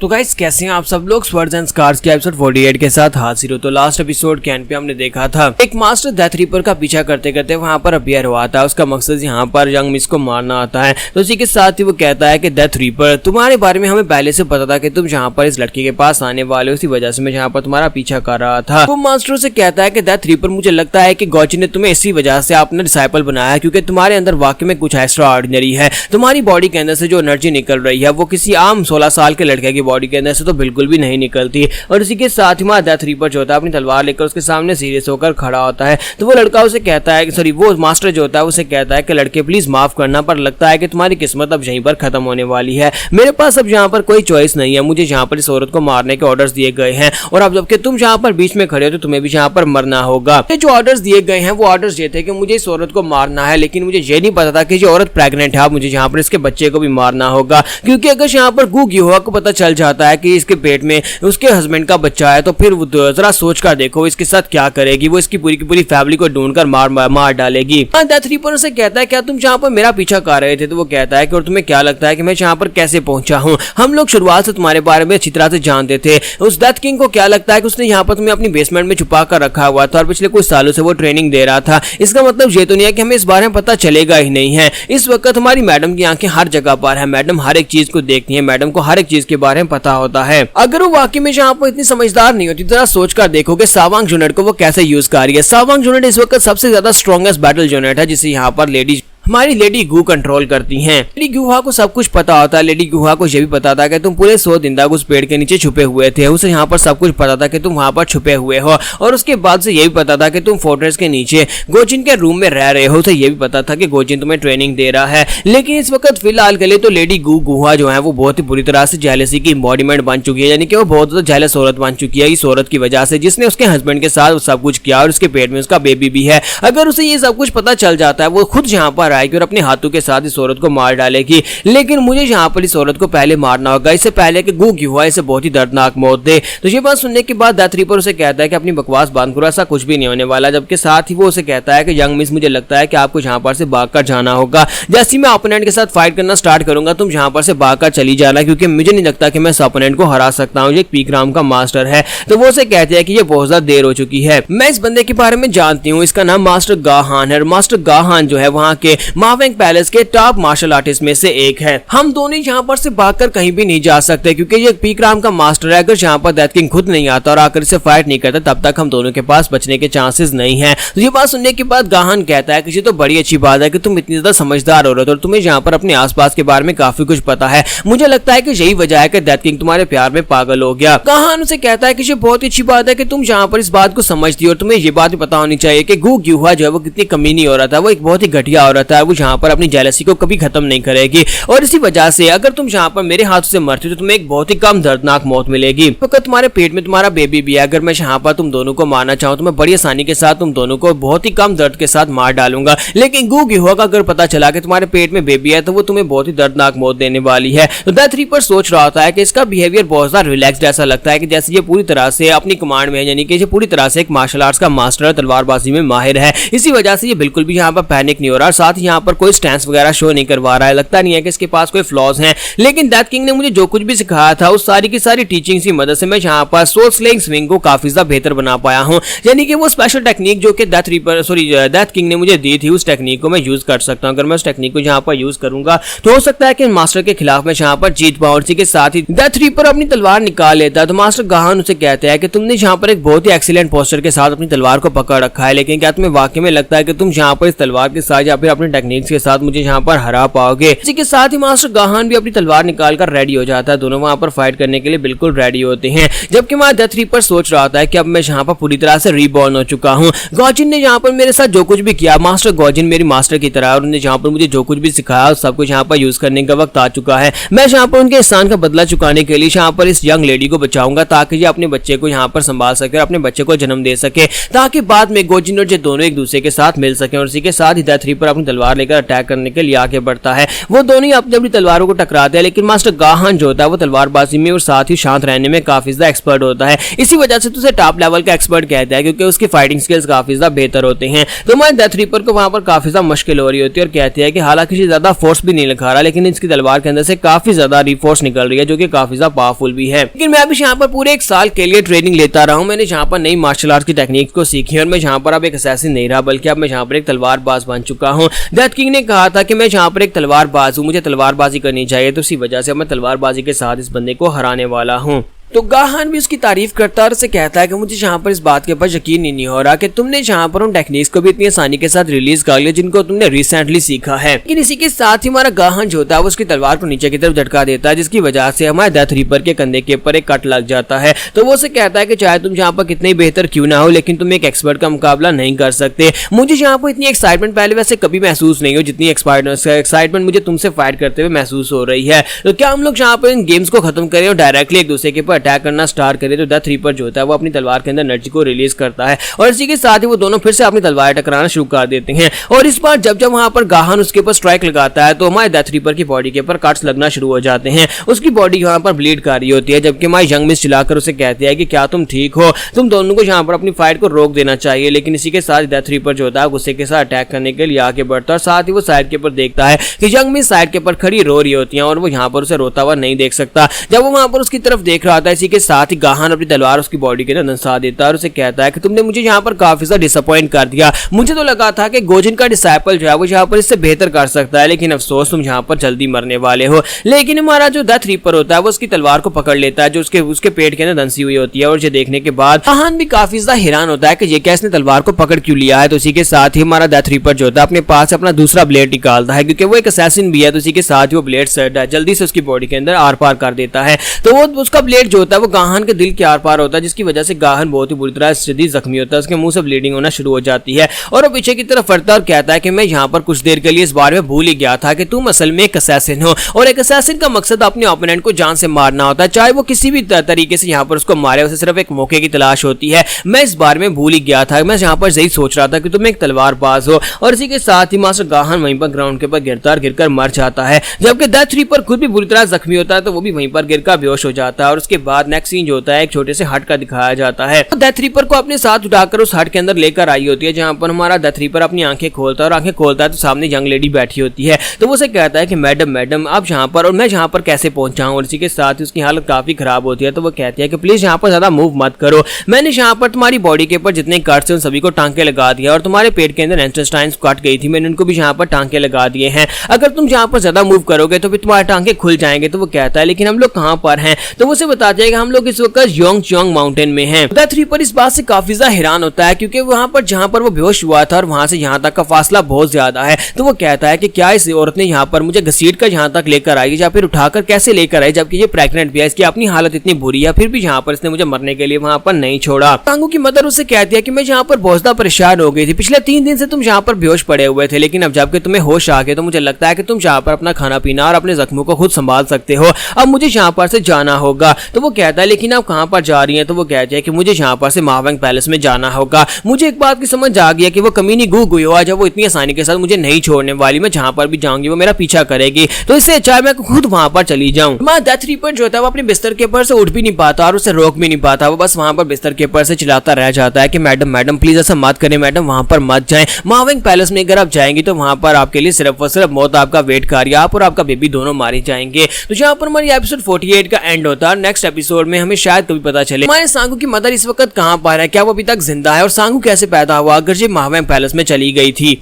तो गाइस कैसे हैं आप सब लोग। स्वर्ड्स एंड स्कार्स के एपिसोड 48 के साथ हाजिर हो। तो लास्ट एपिसोड के एंड पे हमने देखा था एक मास्टर डेथ रीपर का पीछा करते करते वहां पर अपीयर हुआ था। उसका मकसद यहाँ पर यंग मिस को मारना आता है। तो उसी के साथ ही वो कहता है कि डेथ रीपर तुम्हारे बारे में हमें पहले से पता था कि तुम जहाँ पर इस लड़की के पास आने वाले हो, इसी वजह से मैं यहाँ पर तुम्हारा पीछा कर रहा था। वो मास्टर से कहता है कि डेथ रीपर मुझे लगता है कि गॉचिन ने तुम्हें इसी वजह से अपना डिसाइपल बनाया है, क्योंकि तुम्हारे अंदर वाकई में कुछ एक्स्ट्रा ऑर्डिनरी है। तुम्हारी बॉडी के अंदर से जो एनर्जी निकल रही है वो किसी आम 16 साल के लड़के की बॉडी के अंदर से तो बिल्कुल भी नहीं निकलती। और इसी के साथ ही वहां डेथ रीपर जो होता है अपनी तलवार लेकर उसके सामने सीरियस होकर खड़ा होता है। तो वो लड़का उसे कहता है कि वो मास्टर जो होता है उसे कहता है कि लड़के प्लीज माफ करना, पर लगता है कि तुम्हारी किस्मत अब यहीं पर खत्म होने वाली है। मेरे पास अब यहाँ पर कोई चॉइस नहीं है, मुझे यहाँ पर इस औरत को मारने के ऑर्डर्स दिए गए हैं और अब जबकि तुम यहाँ पर बीच में खड़े हो तो तुम्हें भी यहाँ पर मरना होगा। जो ऑर्डर्स दिए गए हैं वो ऑर्डर्स ये थे कि मुझे इस औरत को मारना है, लेकिन मुझे ये नहीं पता था कि जो औरत प्रेग्नेंट है मुझे यहाँ पर इसके बच्चे को भी मारना होगा, क्योंकि अगर यहाँ पर गू गिहुआ को पता चल जाता है कि इसके पेट में उसके हस्बैंड का बच्चा है तो फिर जरा सोच कर देखो इसके साथ क्या करेगी। वो इसकी पूरी की पूरी फैमिली को ढूंढकर मार डालेगी। डेथ रीपर से कहता है क्या तुम जहाँ पर मेरा पीछा कर रहे थे? तो वो कहता है कि और तुम्हें क्या लगता है कि मैं यहाँ पर कैसे पहुंचा हूँ? हम लोग शुरुआत से तुम्हारे बारे में अच्छी तरह से जानते थे। उस डेथ किंग को क्या लगता है कि उसने यहाँ पर तुम्हें अपनी बेसमेंट में छुपा कर रखा हुआ था और पिछले कुछ सालों से वो ट्रेनिंग दे रहा था। इसका मतलब ये तो नहीं है कि हमें इस बारे में पता चलेगा ही नहीं है। इस वक्त हमारी मैडम की आंखें हर जगह पर है, मैडम हर एक चीज को देखती है, मैडम को हर एक चीज के बारे में पता होता है। अगर वो वाकई में यहाँ पर इतनी समझदार नहीं होती, जरा सोच कर देखो कि सावांग यूनिट को वो कैसे यूज कर रही है। सावांग यूनिट इस वक्त सबसे ज्यादा स्ट्रॉन्गेस्ट बैटल यूनिट है जिसे यहाँ पर हमारी लेडी गू कंट्रोल करती हैं। लेडी गुहा को सब कुछ पता होता है। लेडी गुहा को यह भी पता था कि तुम पूरे 100 दिन तक उस पेड़ के नीचे छुपे हुए थे। उसे यहाँ पर सब कुछ पता था कि तुम वहां पर छुपे हुए हो, और उसके बाद से यह भी पता था कि तुम फोर्ट्रेस के नीचे गोजिन के रूम में रह रहे हो। उसे यह भी पता था कि गोजिन तुम्हें ट्रेनिंग दे रहा है। लेकिन इस वक्त फिलहाल के लिए तो लेडी गुहा जो है वो बहुत ही बुरी तरह से जेलसी की एम्बॉडीमेंट बन चुकी है, यानी कि वो बहुत ज्यादा जेलस औरत बन चुकी है इस औरत की वजह से, जिसने उसके हस्बैंड के साथ सब कुछ किया और उसके पेट में उसका बेबी भी है। अगर उसे ये सब कुछ पता चल जाता है वो खुद यहाँ पर आएगी और अपने हाथों के साथ इस औरत को मार डालेगी। लेकिन मुझे यहाँ पर इस औरत को पहले मारना होगा, इससे पहले कि गू गिहुआ इसे बहुत ही दर्दनाक मौत दे। तो ये बात सुनने के बाद डेथ रीपर उसे कहता है कि अपनी बकवास बंद करो, ऐसा कुछ भी नहीं होने वाला। जबकि साथ ही वो उसे कहता है कि यंग मिस मुझे लगता है कि आपको यहाँ पर से भागकर जाना होगा। जैसे ही मैं ओपोनेंट के साथ फाइट करना स्टार्ट करूंगा तुम यहाँ पर से भागकर चली जाना, क्योंकि मुझे नहीं लगता कि मैं इस ओपोनेंट को हरा सकता हूँ। ये पीकराम का मास्टर है। तो वो उसे कहते हैं कि ये बहुत ज्यादा देर हो चुकी है। मैं इस बंदे के बारे में जानती हूँ, इसका नाम मास्टर गाहान है। मास्टर गाहान जो है वहाँ के मावेंग पैलेस के टॉप मार्शल आर्टिस्ट में से एक है। हम दोनों यहाँ पर से भागकर कहीं भी नहीं जा सकते, क्योंकि ये पीकराम का मास्टर है। अगर यहाँ पर डेथ किंग खुद नहीं आता और आकर इसे फाइट नहीं करता तब तक हम दोनों के पास बचने के चांसेस नहीं है। तो ये बात सुनने के बाद गाहन कहता है कि ये तो बड़ी अच्छी बात है कि तुम इतनी ज्यादा समझदार हो रहे हो और तुम्हें यहाँ पर अपने आसपास के बारे में काफी कुछ पता है। मुझे लगता है कि यही वजह है कि डेथ किंग तुम्हारे प्यार में पागल हो गया। गाहन उसे कहता है कि ये बहुत अच्छी बात है कि तुम यहाँ पर इस बात को समझती हो और तुम्हें ये बात भी पता होनी चाहिए कि गू गिहुआ जो है वो कितनी कमीनी औरत है, वो एक बहुत ही घटिया औरत है। वो यहाँ पर अपनी जेलसी को कभी खत्म नहीं करेगी और इसी वजह से अगर तुम यहाँ पर मेरे हाथों से मरती हो तो तुम्हें एक बहुत ही कम दर्दनाक मौत मिलेगी। तो तुम्हारे पेट में तुम्हारा बेबी भी है। अगर मैं यहाँ पर तुम दोनों को मारना चाहूँ तो मैं बड़ी आसानी के साथ तुम दोनों को बहुत ही कम दर्द के साथ मार डालूंगा। लेकिन गू गिहुआ का अगर पता चला कि तुम्हारे पेट में बेबी है तो वो तुम्हें बहुत ही दर्दनाक मौत देने वाली है। तो डेथ रीपर सोच रहा होता है कि इसका बिहेवियर बहुत ज्यादा रिलैक्स्ड ऐसा लगता है कि जैसे ये पूरी तरह से अपनी कमांड में है, यानी कि ये पूरी तरह से एक मार्शल आर्ट्स का मास्टर, तलवारबाजी में माहिर है। इसी वजह से ये बिल्कुल भी यहाँ पर पैनिक नहीं हो रहा, साथ ही यहाँ पर कोई स्टैंस वगैरह शो नहीं करवा रहा है। लगता नहीं है कि इसके पास कोई फ्लॉज हैं। लेकिन डेथ किंग ने मुझे जो कुछ भी सिखाया था उस सारी की सारी टीचिंग्स की मदद से मैं यहाँ पर सोल स्लेइंग स्विंग को काफी ज्यादा बेहतर बना पाया हूँ। यानी कि वो स्पेशल टेक्निक जो कि डेथ किंग ने मुझे दी थी उस टेक्निक को मैं यूज कर सकता हूँ। अगर मैं उस टेक्निक को यहाँ पर यूज करूंगा तो हो सकता है कि मास्टर के खिलाफ मैं यहाँ पर जीत पाऊँ। इसी के साथ ही डेथ रीपर अपनी तलवार निकाल लेता है। तो मास्टर गाहन उसे कहते हैं कि तुमने यहाँ पर एक बहुत ही एक्सीलेंट पोस्टर के साथ अपनी तलवार को पकड़ रखा है, लेकिन क्या तुम्हें वाकई में लगता है कि तुम यहाँ पर इस तलवार के साथ या फिर अपने टेक्निक्स के साथ मुझे यहाँ पर हरा पाओगे? इसी के साथ ही मास्टर गाहन भी अपनी तलवार निकालकर रेडी हो जाता है। दोनों वहां पर फाइट करने के लिए बिल्कुल रेडी होते हैं। जबकि वहां डेथ रीपर सोच रहा था कि अब मैं यहाँ पर पूरी तरह से रीबॉर्न हो चुका हूँ। गोजिन ने यहाँ पर मेरे साथ जो कुछ भी किया, मास्टर गोजिन मेरी मास्टर की तरह, और उन्होंने यहाँ पर मुझे जो कुछ भी सिखाया सब कुछ यहाँ पर यूज करने का वक्त आ चुका है। मैं यहाँ पर उनके एहसान का बदला चुकाने के लिए यहाँ पर इस यंग लेडी को बचाऊंगा ताकि ये अपने बच्चे को यहाँ पर संभाल सके, अपने बच्चे को जन्म दे सके, ताकि बाद में गोजिन और ये दोनों एक दूसरे के साथ मिल सके। और इसी के साथ ही डेथ रीपर अपनी तलवार लेकर अटैक करने के लिए आगे बढ़ता है। वो दोनों ही अपनी अपनी तलवारों को टकराते हैं, लेकिन मास्टर गाहान जो होता है वो तलवारबाजी में और साथ ही शांत रहने में काफी ज्यादा एक्सपर्ट होता है। इसी वजह से उसे टॉप लेवल का एक्सपर्ट कहता है, क्योंकि उसकी फाइटिंग स्किल्स काफी ज्यादा बेहतर होते हैं। तो हमारे डेथ रीपर को वहां पर काफी ज्यादा मुश्किल हो रही होती है और कहती है कि हालांकि ज्यादा फोर्स भी नहीं लगा रहा, लेकिन इसकी तलवार के अंदर से काफी ज्यादा रिफोर्स निकल रही है, जो कि काफी ज्यादा पावरफुल भी है। लेकिन मैं अभी यहाँ पर पूरे 1 साल के लिए ट्रेनिंग लेता रहा हूँ। मैंने यहाँ पर नई मार्शल आर्ट की टेक्निक को सीखी और मैं यहाँ पर अब एक असैसिन नहीं रहा, बल्कि अब मैं यहाँ पर एक तलवारबाज बन चुका हूँ। डेथ किंग ने कहा था कि मैं यहाँ पर एक तलवारबाज हूँ, मुझे तलवारबाजी करनी चाहिए, तो इसी वजह से मैं तलवारबाजी के साथ इस बंदे को हराने वाला हूँ। तो गाहान भी उसकी तारीफ करता है और उसे कहता है कि मुझे यहाँ पर इस बात के ऊपर यकीन ही नहीं हो रहा कि तुमने यहाँ पर उन टेक्निक्स को भी इतनी आसानी के साथ रिलीज कर लिया जिनको तुमने रिसेंटली सीखा है। लेकिन इसी के साथ ही हमारा गाहान जो होता है वो उसकी तलवार को नीचे की तरफ झटका देता है, जिसकी वजह से हमारे डेथ रीपर के कंधे के ऊपर एक कट लग जाता है। तो वो उसे कहता है कि चाहे तुम यहाँ पर कितने बेहतर क्यों ना हो, लेकिन तुम एक एक्सपर्ट का मुकाबला नहीं कर सकते। मुझे यहाँ पर इतनी एक्साइटमेंट पहले वैसे कभी महसूस नहीं हो जितनी एक्साइटमेंट मुझे तुमसे फाइट करते हुए महसूस हो रही है। तो क्या हम लोग यहाँ पर इन गेम्स को खत्म करें और डायरेक्टली एक दूसरे के ऊपर अटैक करना स्टार्ट करें? तो डेथ रीपर जो होता है वो अपनी तलवार के अंदर एनर्जी को रिलीज करता है और इसी के साथ ही वो दोनों फिर से अपनी तलवार टकराना शुरू कर देते हैं। और इस बार जब जब वहां पर गाहान उसके ऊपर स्ट्राइक लगाता है तो हमारे डेथ रीपर की बॉडी के ऊपर कट्स लगना शुरू हो जाते हैं। उसकी बॉडी यहाँ पर ब्लीड कर रही होती है, जबकि हमारी यंग मिस चिल्लाकर उसे कहती है कि क्या तुम ठीक हो, तुम दोनों को यहाँ पर अपनी फाइट को रोक देना चाहिए। लेकिन इसी के साथ डेथ रीपर जो होता है गुस्से के साथ अटैक करने के लिए आगे बढ़ता है और साथ ही वो साइड के ऊपर देखता है कि यंग मिस साइड के ऊपर खड़ी रो रही होती है और वो यहाँ पर उसे रोता हुआ नहीं देख सकता। जब वो वहां पर उसकी तरफ देख रहा था, इसी के साथ ही गाहान अपनी तलवार उसकी बॉडी के अंदर धंसा देता है और उसे कहता है कि तुमने मुझे यहाँ पर काफी ज्यादा डिसअपॉइंट कर दिया। मुझे तो लगा था कि गोजिन का डिसाइपल जो है वो यहाँ पर इससे बेहतर कर सकता है, लेकिन अफसोस तुम यहाँ पर जल्दी मरने वाले हो। लेकिन हमारा जो डेथ रीपर होता है वो उसकी तलवार को पकड़ लेता है जो उसके पेट के अंदर धंसी हुई होती है। और ये देखने के बाद गाहान भी काफी ज्यादा हैरान होता है कि ये क्या इसने तलवार को पकड़ क्यों लिया है। तो इसी के साथ ही हमारा डेथ रीपर जो होता है अपने पास अपना दूसरा ब्लेड निकालता है, क्योंकि वो एक असैसिन भी है। तो इसी के साथ ही वो ब्लेड सेट है जल्दी से उसकी बॉडी के अंदर आर पार कर देता है। तो वो उसका ब्लेड जो होता है वो गाहान के दिल के आर पार होता है, जिसकी वजह से गाहान बहुत ही बुरी तरह शदीद जख्मी होता है। उसके मुंह से ब्लीडिंग होना शुरू हो जाती है और वो पीछे की तरफ फटता है और कहता है कि मैं यहाँ पर कुछ देर के लिए इस बारे में भूल ही गया था कि तुम असल में एक असैसिन हो और एक असैसिन का मकसद अपने ओपोनेंट को जान से मारना होता है, चाहे वो किसी भी तरीके से यहाँ पर उसको मारे, उसे सिर्फ एक मौके की तलाश होती है। मैं इस बारे में भूल ही गया था, मैं यहाँ पर यही सोच रहा था कि तुम एक तलवारबाज हो। और इसी के साथ ही मास्टर गाहान वहीं पर ग्राउंड के ऊपर गिरकर मर जाता है, जबकि डेथ रीपर खुद भी बुरी तरह जख्मी होता है, तो वो भी वहीं पर गिरकर बेहोश हो जाता है। और उसके बाद नेक्स्ट सीन जो होता है एक छोटे से हट का दिखाया जाता है। तो डेथ रीपर को अपने साथ उठाकर उस हट के अंदर लेकर आई होती है, जहां पर हमारा डेथ रीपर अपनी आंखें खोलता है और आंखें खोलता है तो सामने यंग लेडी बैठी होती है। तो वो उसे कहता है कि मैडम आप यहाँ पर और मैं यहाँ पर कैसे पहुंचा हूँ। और इसी के साथ ही उसकी हालत काफी खराब होती है। तो वो कहती है कि प्लीज यहाँ पर ज्यादा मूव मत करो, मैंने यहाँ पर तुम्हारी बॉडी के ऊपर जितने कट्स हैं उन सभी को टांके लगा दिया और तुम्हारे पेट के अंदर इंटेस्टाइन्स कट गई थी, मैंने उनको भी यहाँ पर टांके लगा दिए हैं। अगर तुम यहाँ पर ज्यादा मूव करोगे तो फिर तुम्हारे टांके खुल जाएंगे। तो वो कहता है लेकिन हम लोग कहाँ पर हैं। तो वो उसे बताते हैं कि हम लोग इस वक्त योंगचोंग माउंटेन में हैं। डेथ रीपर इस बात से काफी ज्यादा हैरान होता है, क्योंकि वहां पर जहां पर वो बेहोश हुआ था और वहां से यहाँ तक का फासला बहुत ज्यादा है। तो वो कहता है कि क्या इस औरत ने यहाँ पर मुझे घसीट कर यहाँ तक लेकर आई या फिर उठाकर कैसे लेकर आई, जबकि ये प्रेग्नेंट भी है, इसकी अपनी हालत इतनी बुरी है, फिर भी यहाँ पर इसने मुझे मरने के लिए वहां पर नहीं छोड़ा। सांगू की मदर उसे कहती है कि मैं यहाँ पर बहुत ज्यादा परेशान हो गई थी, पिछले 3 दिन से तुम यहाँ पर बेहोश पड़े हुए थे, लेकिन अब जबकि तुम्हें होश आ गए तो मुझे लगता है कि तुम यहाँ पर अपना खाना पीना और अपने जख्मों को खुद संभाल सकते हो, अब मुझे यहाँ पर से जाना होगा। तो वो कहता है लेकिन आप कहाँ पर जा रही है। तो वो कहती है कि मुझे यहाँ पर से मावेंग पैलेस में जाना होगा। मुझे एक बात की समझ आ गई है कि वो कमीनी गुआ जब वो इतनी आसानी के साथ मुझे नहीं छोड़ने वाली, मैं जहां पर भी जाऊंगी वो मेरा पीछा करेगी, तो इससे अच्छा है मैं खुद वहां पर चली जाऊं। हमारा डेथ रीपर जो होता है वो अपने बिस्तर के ऊपर से उठ भी नहीं पाता और उसे रोक भी नहीं पाता, वो बस वहां पर बिस्तर के ऊपर से चिल्लाता रह जाता है कि मैडम प्लीज ऐसा मत करें, मैडम वहां पर मत जाएं, मावेंग पैलेस में अगर आप जाएंगी तो वहां पर आपके लिए सिर्फ और सिर्फ मौत आपका वेट कर रही है, आप और आपका बेबी दोनों मारे जाएंगे। तो यहाँ पर हमारी एपिसोड 48 का एंड होता है। नेक्स्ट एपिसोड में हमें शायद कभी पता चले हमारे सांगू की मदर इस वक्त कहाँ पर है, क्या वो अभी तक जिंदा है और सांगू कैसे पैदा हुआ अगर ये मावेंग पैलेस में चली गई थी।